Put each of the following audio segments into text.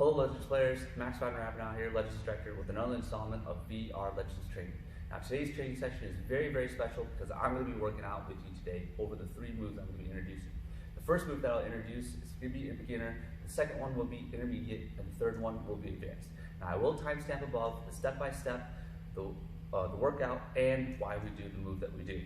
Hello Legends players, Max Van Rappenau here, Legends Director with another installment of VR Legends Training. Now today's training session is very special because I'm going to be working out with you today over the 3 moves I'm going to be introducing. The first move that I'll introduce is going to be a beginner, the second one will be intermediate, and the third one will be advanced. Now I will timestamp above the step-by-step, the workout, and why we do the move that we do.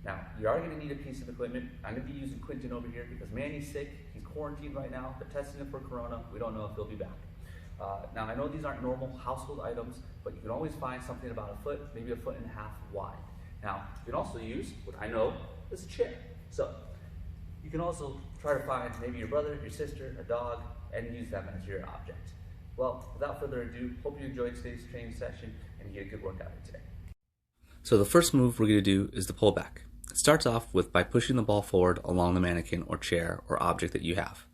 Now, you are going to need a piece of equipment. I'm going to be using Quentin over here because Manny's sick. He's quarantined right now. They're testing him for corona. We don't know if he'll be back. Now, I know these aren't normal household items, but you can always find something about a foot, maybe a foot and a half wide. Now, you can also use what I know is a chair. So, you can also try to find maybe your brother, your sister, a dog, and use them as your object. Well, without further ado, hope you enjoyed today's training session and you get a good workout today. So the first move we're going to do is the pullback. It starts off by pushing the ball forward along the mannequin or chair or object that you have.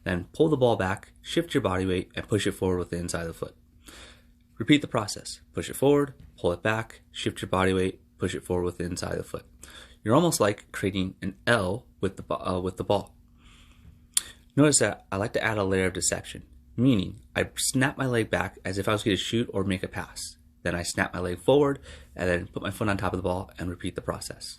Then pull the ball back, shift your body weight, and push it forward with the inside of the foot. Repeat the process. Push it forward, pull it back, shift your body weight, push it forward with the inside of the foot. You're almost like creating an L with the ball. Notice that I like to add a layer of deception, meaning I snap my leg back as if I was going to shoot or make a pass. Then I snap my leg forward and then put my foot on top of the ball and repeat the process.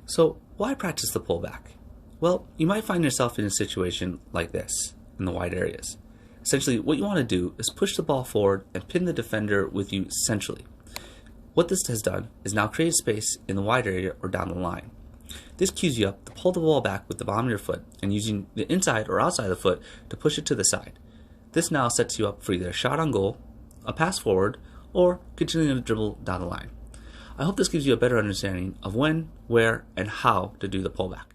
So why practice the pullback? Well, you might find yourself in a situation like this, in the wide areas. Essentially, what you want to do is push the ball forward and pin the defender with you centrally. What this has done is now create space in the wide area or down the line. This cues you up to pull the ball back with the bottom of your foot and using the inside or outside of the foot to push it to the side. This now sets you up for either a shot on goal, a pass forward, or continuing to dribble down the line. I hope this gives you a better understanding of when, where, and how to do the pullback.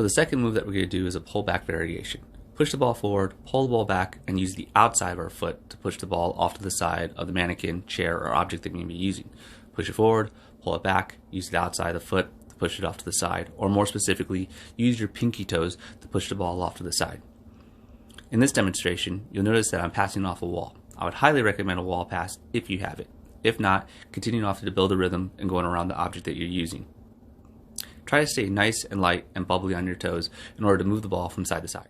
For the second move that we're going to do is a pull back variation. Push the ball forward, pull the ball back, and use the outside of our foot to push the ball off to the side of the mannequin, chair, or object that we may be using. Push it forward, pull it back, use the outside of the foot to push it off to the side, or more specifically, use your pinky toes to push the ball off to the side. In this demonstration, you'll notice that I'm passing off a wall. I would highly recommend a wall pass if you have it. If not, continue off to build a rhythm and going around the object that you're using. Try to stay nice and light and bubbly on your toes in order to move the ball from side to side.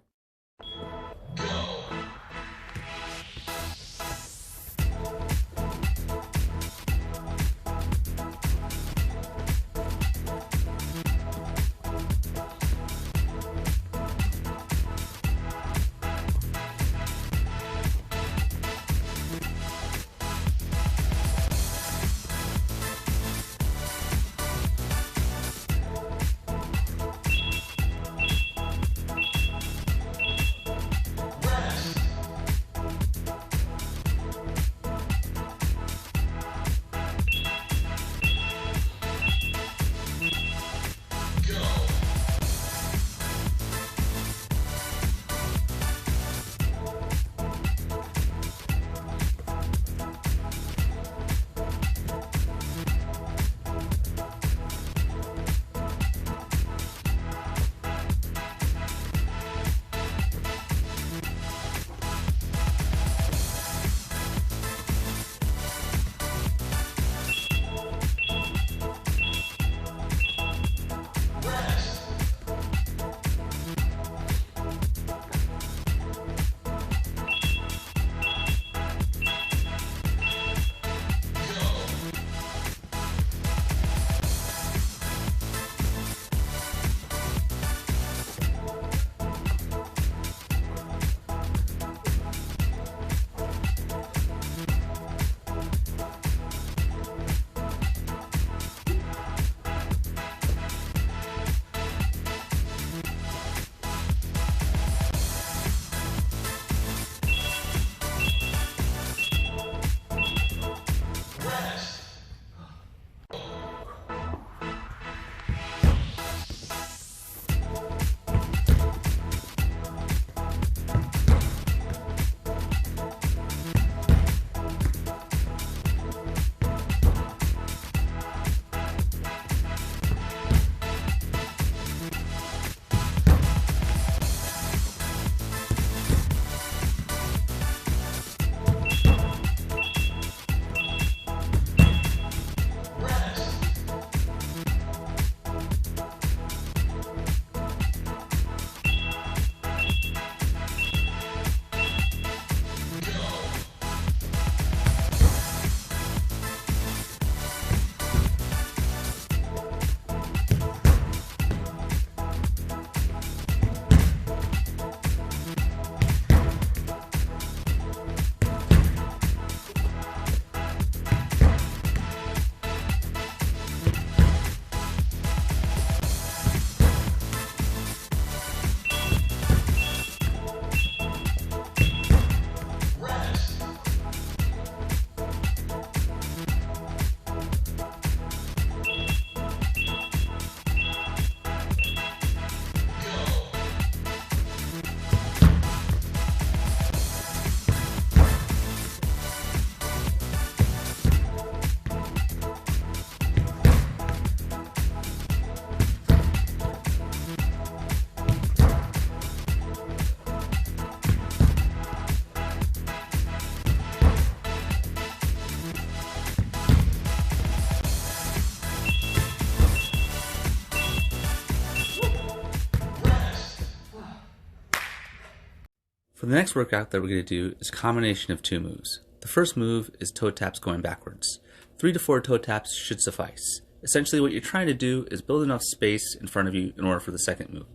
For the next workout that we're going to do is a combination of two moves. The first move is toe taps going backwards. 3 to 4 toe taps should suffice. Essentially what you're trying to do is build enough space in front of you in order for the second move.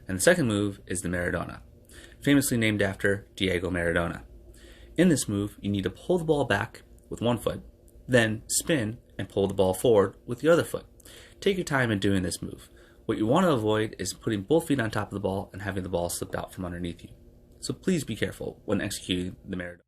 And the second move is the Maradona, famously named after Diego Maradona. In this move, you need to pull the ball back with one foot, then spin and pull the ball forward with the other foot. Take your time in doing this move. What you want to avoid is putting both feet on top of the ball and having the ball slipped out from underneath you. So please be careful when executing the Maradona.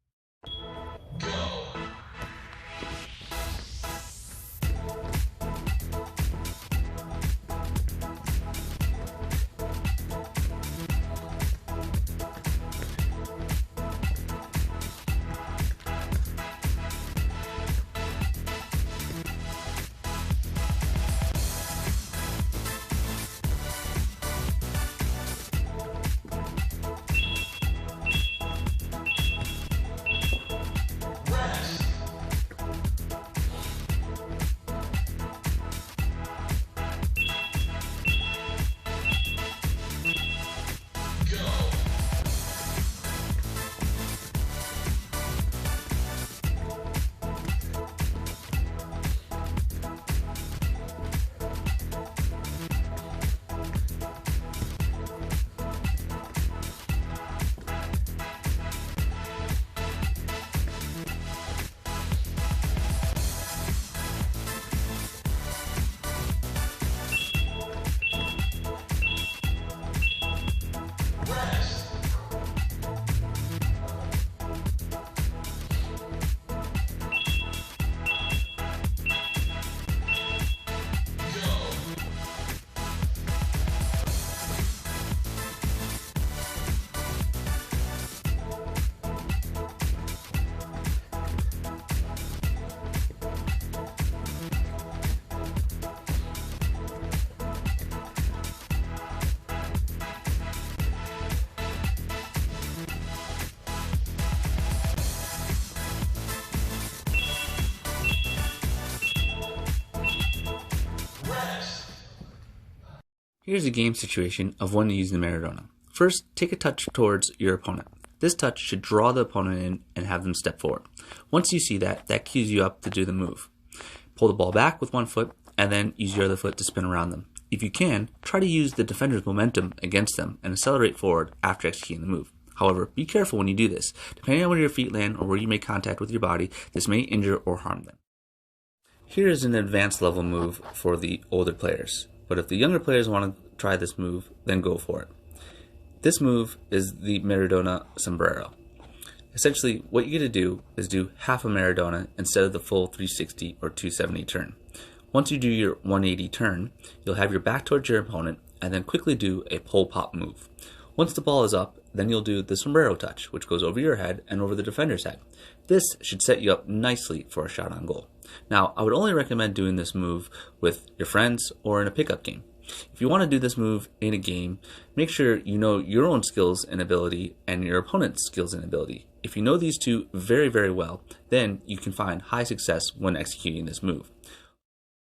Here's a game situation of when to use the Maradona. First, take a touch towards your opponent. This touch should draw the opponent in and have them step forward. Once you see that, that cues you up to do the move. Pull the ball back with one foot and then use your other foot to spin around them. If you can, try to use the defender's momentum against them and accelerate forward after executing the move. However, be careful when you do this. Depending on where your feet land or where you make contact with your body, this may injure or harm them. Here is an advanced level move for the older players, but if the younger players want to try this move, then go for it. This move is the Maradona sombrero. Essentially, what you get to do is do half a Maradona instead of the full 360 or 270 turn. Once you do your 180 turn, you'll have your back towards your opponent and then quickly do a pole pop move. Once the ball is up, then you'll do the sombrero touch, which goes over your head and over the defender's head. This should set you up nicely for a shot on goal. Now, I would only recommend doing this move with your friends or in a pickup game. If you want to do this move in a game, make sure you know your own skills and ability and your opponent's skills and ability. If you know these two very, very well, then you can find high success when executing this move.